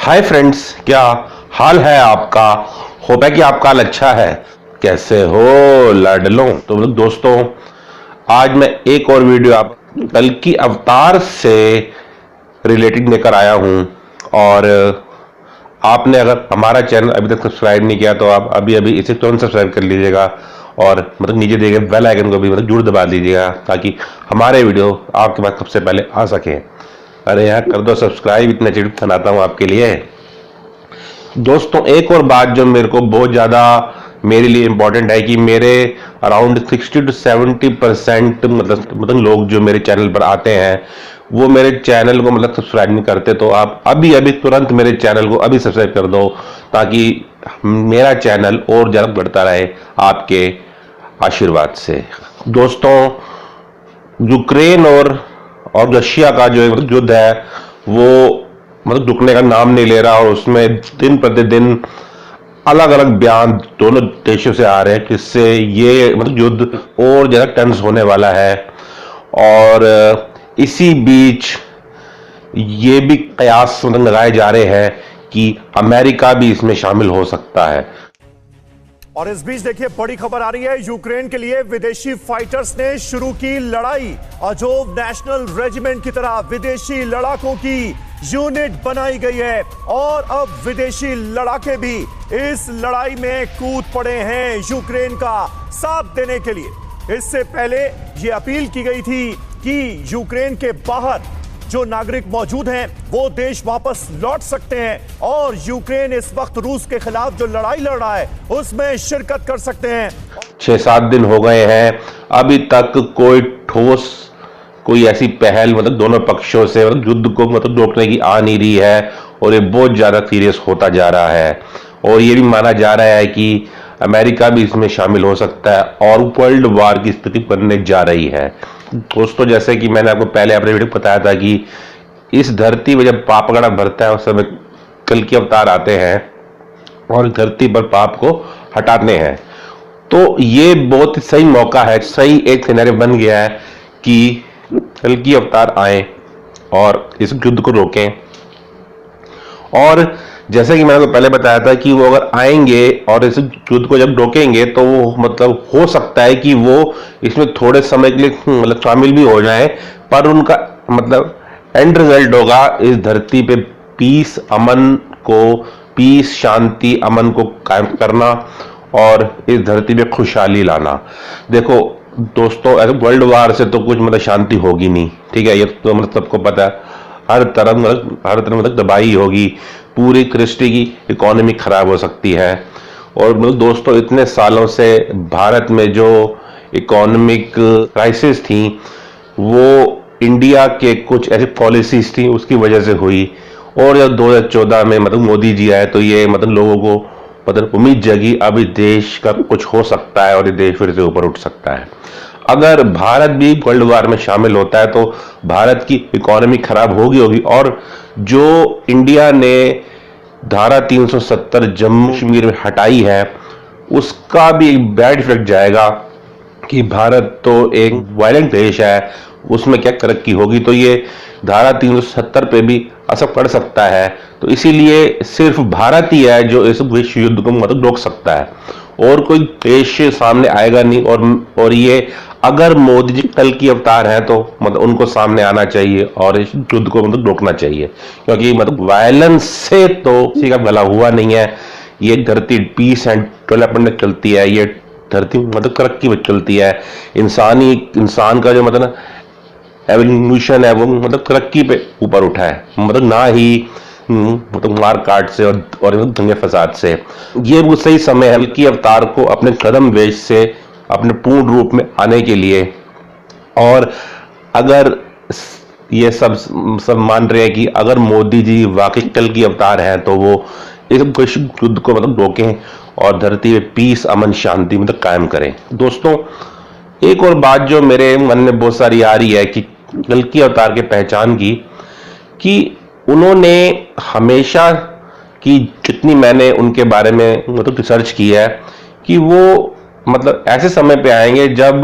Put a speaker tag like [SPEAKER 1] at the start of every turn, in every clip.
[SPEAKER 1] Hi friends, क्या हाल है आपका। होप है कि आपका हाल अच्छा है। कैसे हो लाडलों। तो दोस्तों, आज मैं एक और वीडियो आप कल की अवतार से रिलेटेड लेकर आया हूं। और आपने अगर हमारा चैनल अभी तक सब्सक्राइब नहीं किया तो आप अभी अभी इसे तुरंत सब्सक्राइब कर लीजिएगा और नीचे दिए गए बेल आइकन को भी जरूर दबा दीजिएगा ताकि हमारे वीडियो आपके पास सबसे पहले आ सके। अरे यार कर दो सब्सक्राइब, इतने चिड़ बनाता हूं आपके लिए। दोस्तों, एक और बात जो मेरे को बहुत ज़्यादा मेरे लिए इम्पोर्टेंट है कि मेरे अराउंड 60 to 70% मतलब लोग जो मेरे चैनल पर आते हैं वो मेरे चैनल को सब्सक्राइब नहीं करते। तो आप अभी अभी तुरंत मेरे चैनल को अभी सब्सक्राइब कर दो ताकि मेरा चैनल और ज़्यादा बढ़ता रहे आपके आशीर्वाद से। दोस्तों, यूक्रेन और रशिया का जो युद्ध है वो रुकने का नाम नहीं ले रहा और उसमें दिन प्रतिदिन अलग अलग बयान दोनों देशों से आ रहे हैं जिससे ये युद्ध और ज्यादा टेंस होने वाला है। और इसी बीच ये भी कयास लगाए जा रहे हैं कि अमेरिका भी इसमें शामिल हो सकता है।
[SPEAKER 2] और इस बीच देखिए बड़ी खबर आ रही है, यूक्रेन के लिए विदेशी फाइटर्स ने शुरू की लड़ाई। अजोव नेशनल रेजिमेंट की तरह विदेशी लड़ाकों की यूनिट बनाई गई है और अब विदेशी लड़ाके भी इस लड़ाई में कूद पड़े हैं यूक्रेन का साथ देने के लिए। इससे पहले यह अपील की गई थी कि यूक्रेन के बाहर जो नागरिक मौजूद हैं वो देश वापस लौट सकते हैं और यूक्रेन इस वक्त रूस के खिलाफ जो लड़ाई लड़ रहा है उसमें शिरकत कर सकते हैं।
[SPEAKER 1] 6-7 दिन हो गए हैं, अभी तक कोई ऐसी पहल दोनों पक्षों से युद्ध को रोकने की आ नहीं रही है और ये बहुत ज्यादा सीरियस होता जा रहा है। और ये भी माना जा रहा है कि अमेरिका भी इसमें शामिल हो सकता है और वर्ल्ड वार की स्थिति बनने जा रही है। दोस्तों, जैसे कि मैंने आपको पहले अपने वीडियो में बताया था कि इस धरती में जब पाप गड़ा भरता है उस समय कल के अवतार आते हैं और धरती पर पाप को हटाते हैं। तो ये बहुत सही मौका है, सही एक सिनेरियो बन गया है कि कल की अवतार आए और इस युद्ध को रोकें। और जैसे कि मैंने आपको पहले बताया था कि वो अगर आएंगे और इस युद्ध को जब रोकेंगे तो वो हो सकता है कि वो इसमें थोड़े समय के लिए शामिल भी हो जाए, पर उनका एंड रिजल्ट होगा इस धरती पे पीस शांति अमन को कायम करना और इस धरती पे खुशहाली लाना। देखो दोस्तों, वर्ल्ड वार से तो कुछ शांति होगी नहीं, ठीक है, ये तो सबको पता है। हर तरफ तबाही होगी, पूरी कृष्टि की इकोनॉमी खराब हो सकती है। और दोस्तों, इतने सालों से भारत में जो इकोनॉमिक क्राइसिस थी वो इंडिया के कुछ ऐसी पॉलिसीज थी उसकी वजह से हुई। और जब 2014 में मोदी जी आए तो ये लोगों को उम्मीद जगी अभी देश का कुछ हो सकता है और ये देश फिर से ऊपर उठ सकता है। अगर भारत भी वर्ल्ड वार में शामिल होता है तो भारत की इकोनॉमी खराब होगी और जो इंडिया ने धारा 370 जम्मू कश्मीर में हटाई है उसका भी एक बैड इफेक्ट जाएगा कि भारत तो एक वायलेंट देश है, उसमें क्या तरक्की होगी। तो ये धारा 370 पे भी असर पड़ सकता है। तो इसीलिए सिर्फ भारत ही है जो इस विश्व युद्ध को रोक सकता है और कोई देश सामने आएगा नहीं। और ये अगर मोदी जी कल की अवतार है तो उनको सामने आना चाहिए और इस युद्ध को रोकना चाहिए, क्योंकि वायलेंस से तो किसी का भला हुआ नहीं है। ये धरती पीस एंड डेवलपमेंट में चलती है, ये धरती तरक्की में चलती है। इंसान का जो एवोल्यूशन है वो तरक्की पे ऊपर उठा है, ना ही मार काट से और दंगे फसाद से। ये वो सही समय है कि अवतार को अपने कदम वेश से अपने पूर्ण रूप में आने के लिए। और अगर ये सब मान रहे हैं कि अगर मोदी जी वाकई कल की अवतार हैं तो वो इस विश्व युद्ध को रोकें और धरती पे पीस अमन शांति कायम करें। दोस्तों, एक और बात जो मेरे मन में बहुत सारी आ रही है कि कल की अवतार के पहचान की कि उन्होंने हमेशा की जितनी मैंने उनके बारे में रिसर्च की है कि वो ऐसे समय पे आएंगे जब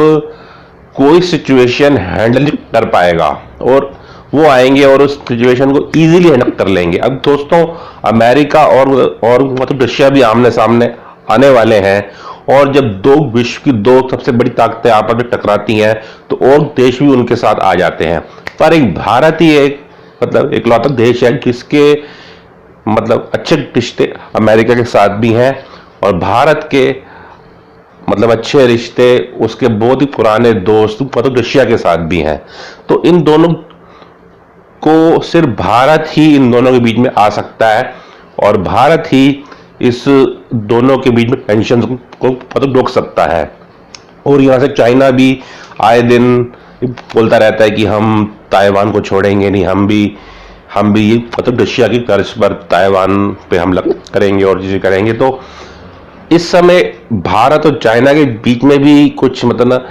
[SPEAKER 1] कोई सिचुएशन हैंडल कर पाएगा और वो आएंगे और उस सिचुएशन को इजीली हैंडल कर लेंगे। अब दोस्तों अमेरिका और मतलब रशिया भी आमने सामने आने वाले हैं, और जब दो विश्व की दो सबसे बड़ी ताकतें आपस में टकराती हैं तो और देश भी उनके साथ आ जाते हैं। पर एक भारत ही एक मतलब इकलौता देश है जिसके मतलब अच्छे रिश्ते अमेरिका के साथ भी हैं, और भारत के मतलब अच्छे रिश्ते उसके बहुत ही पुराने दोस्त मतलब रशिया के साथ भी हैं। तो इन दोनों को सिर्फ भारत ही इन दोनों के बीच में आ सकता है, और भारत ही इस दोनों के बीच में टेंशन को मतलब रोक सकता है। और यहाँ से चाइना भी आए दिन बोलता रहता है कि हम ताइवान को छोड़ेंगे नहीं, हम भी मतलब रशिया की तर्ज पर ताइवान पे हमला करेंगे और चीजें करेंगे। तो इस समय भारत और चाइना के बीच में भी कुछ मतलब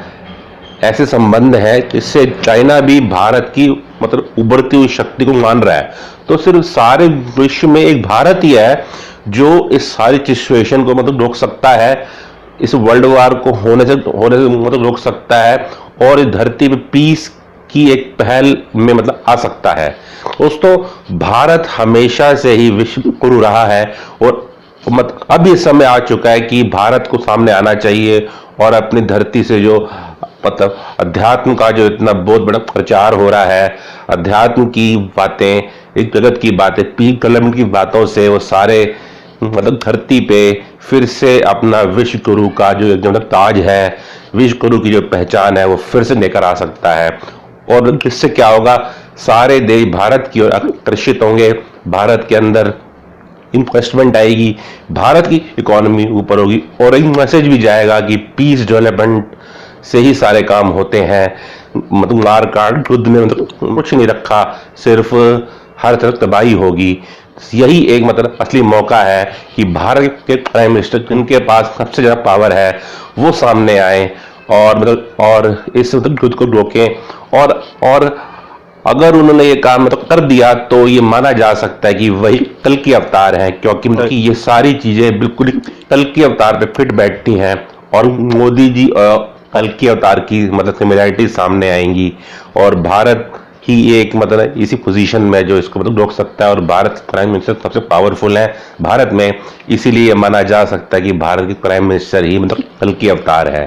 [SPEAKER 1] ऐसे संबंध है जिससे चाइना भी भारत की मतलब उभरती हुई शक्ति को मान रहा है। तो सिर्फ सारे विश्व में एक भारत ही है जो इस सारी सिचुएशन को मतलब रोक सकता है, इस वर्ल्ड वार को होने से मतलब रोक सकता है, और इस धरती पे पीस की एक पहल में मतलब आ सकता है। दोस्तों भारत हमेशा से ही विश्व गुरु रहा है, और मतलब अब ये समय आ चुका है कि भारत को सामने आना चाहिए और अपनी धरती से जो मतलब अध्यात्म का जो इतना बहुत बड़ा प्रचार हो रहा है, अध्यात्म की बातें, एक जगत की बातें, पीक कलम की बातों से वो सारे मतलब धरती पे फिर से अपना विश्व गुरु का जो एकदम ताज है, विश्व गुरु की जो पहचान है वो फिर से लेकर आ सकता है। और इससे क्या होगा, सारे देश भारत की ओर आकर्षित होंगे, भारत के अंदर इन्वेस्टमेंट आएगी, भारत की इकोनॉमी ऊपर होगी, और एक मैसेज भी जाएगा कि पीस डेवलपमेंट से ही सारे काम होते हैं। मतलब मार काट युद्ध में मतलब कुछ नहीं रखा, सिर्फ हर तरफ तबाही होगी। यही एक मतलब असली मौका है कि भारत के प्राइम मिनिस्टर जिनके पास सबसे ज्यादा पावर है वो सामने आए और मतलब और इस मतलब युद्ध को रोकें। और अगर उन्होंने ये काम मतलब कर दिया तो ये माना जा सकता है कि वही कल की अवतार है, क्योंकि मतलब कि ये सारी चीजें बिल्कुल कल की अवतार पे फिट बैठती हैं, और मोदी जी कल की अवतार की मतलब सिमिलैरिटी सामने आएंगी, और भारत ही एक मतलब इसी पोजीशन में जो इसको मतलब रोक सकता है। और भारत प्राइम मिनिस्टर सबसे पावरफुल है भारत में, इसीलिए माना जा सकता है कि भारत की प्राइम मिनिस्टर ही मतलब कल की अवतार है।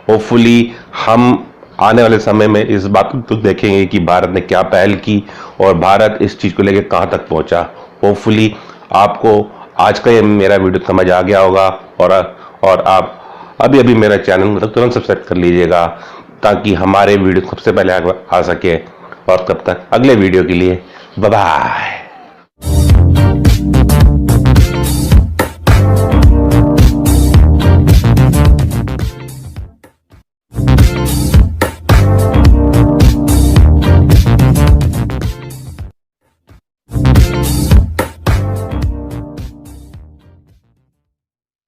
[SPEAKER 1] होपफुली हम आने वाले समय में इस बात को देखेंगे कि भारत ने क्या पहल की और भारत इस चीज को लेकर कहां तक पहुंचा। होपफुली आपको आज का ये मेरा वीडियो समझ आ गया होगा, और आप अभी अभी मेरा चैनल मतलब तुरंत सब्सक्राइब कर लीजिएगा ताकि हमारे वीडियो सबसे पहले आ सके। और तब तक अगले वीडियो के लिए बाय बाय।